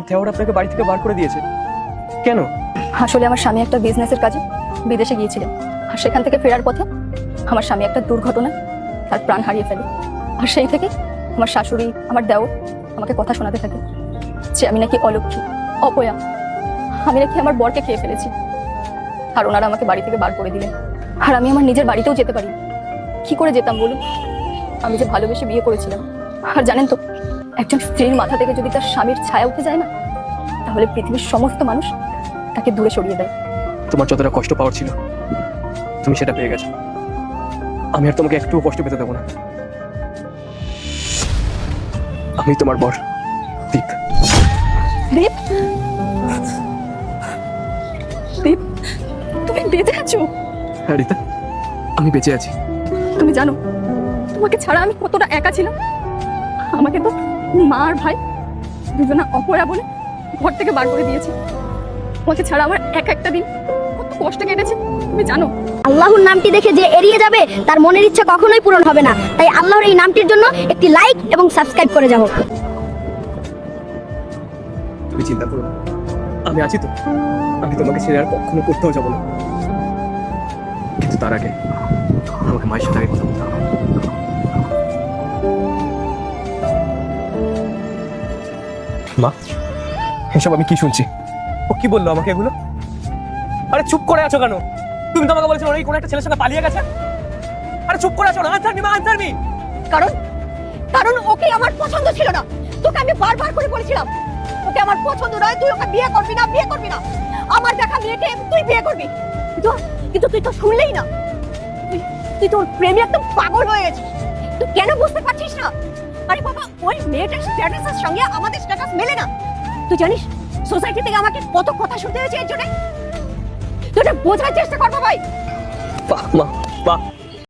দেওর আপনাকে বাড়ি থেকে বার করে দিয়েছে কেন? আসলে আমার স্বামী একটা বিজনেসের কাজে বিদেশে গিয়েছিলেন, আর সেখান থেকে ফেরার পথে আমার স্বামী একটা দুর্ঘটনা তার প্রাণ হারিয়ে ফেলে। আর সেই থেকে আমার শাশুড়ি, আমার দেওর আমাকে কথা শোনাতে থাকে যে আমি নাকি অলক্ষী, অপয়া, আমি নাকি আমার বরকে খেয়ে ফেলেছি। আর ওনারা আমাকে বাড়ি থেকে বার করে দিলেন। আর আমি আমার নিজের বাড়িতেও যেতে পারি। কি করে যেতাম বলুন? আমি যে ভালোবেসে বিয়ে করেছিলাম। আর জানেন তো, একজন স্ত্রীর মাথা থেকে যদি তার স্বামীর ছায়া উঠে যায় না, তাহলে পৃথিবীর সমস্ত মানুষ তাকে দূরে সরিয়ে দেয়। তোমার যতটা কষ্ট পাওয়ার ছিল তুমি সেটা পেয়ে গেছো। আমি আর তোমাকে একটুও কষ্ট পেতে দেবো না। আমি তোমার বর দীপ। দীপ, দীপ, তুমি বেঁচে আছো? হ্যাঁ রিতা, আমি বেঁচে আছি। তুমি জানো তোমাকে ছাড়া আমি কতটা একা ছিলাম? আমাকে তো মা আর ভাই দুজনা অপয়া বলে ঘর থেকে বার করে দিয়েছে। তোমাকে ছাড়া আমার একটা দিন কত কষ্ট কেটেছে তুমি জানো? আল্লাহর নামটি দেখে যে এড়িয়ে যাবে তার মনের ইচ্ছা কখনোই পূরণ হবে না। তাই আল্লাহর এই নামটির জন্য একটি লাইক এবং সাবস্ক্রাইব করে যাও। তুমি চিন্তা করো না, আমি আছি তো। আমি তোমাকে ছেড়ে আর কখনো করতেও যাবো না। কিন্তু তার আগে আমাকে মায়ের সাথে আগে কথা বলতে হবে। মা, এসব আমি কি শুনছি? ও কি বললো আমাকে এগুলো? আরে চুপ করে আছো কেন? তুমি তো আমাকে বলেছো ওই কোন একটা ছেলের সঙ্গে পালিয়ে গেছে। আরে চুপ করে আছো না? আনসার মি মা, আনসার মি। কারণ কারণ ওকে আমার পছন্দ ছিল না। তোকে আমি বারবার করে বলেছিলাম ওকে আমার পছন্দ নয়, তুই ওকে বিয়ে করবি না, বিয়ে করবি না। আমার দেখা মেয়েকে তুই বিয়ে করবি, কিন্তু তুই তো শুনলেই না। তুই তোর প্রেমে একদম পাগল হয়ে গেছিস। তুই কেন বুঝতে পারছিস না? আরে বাবা, ওই মেয়েটার স্ট্যাটাসের সঙ্গে আমাদের স্ট্যাটাস মেলে না। তুই জানিস সোসাইটি থেকে আমাকে কত কথা শুনতে হয়েছে এর জন্য? তুই এটা বোঝার চেষ্টা কর ভাই। বাহ মা, বাহ।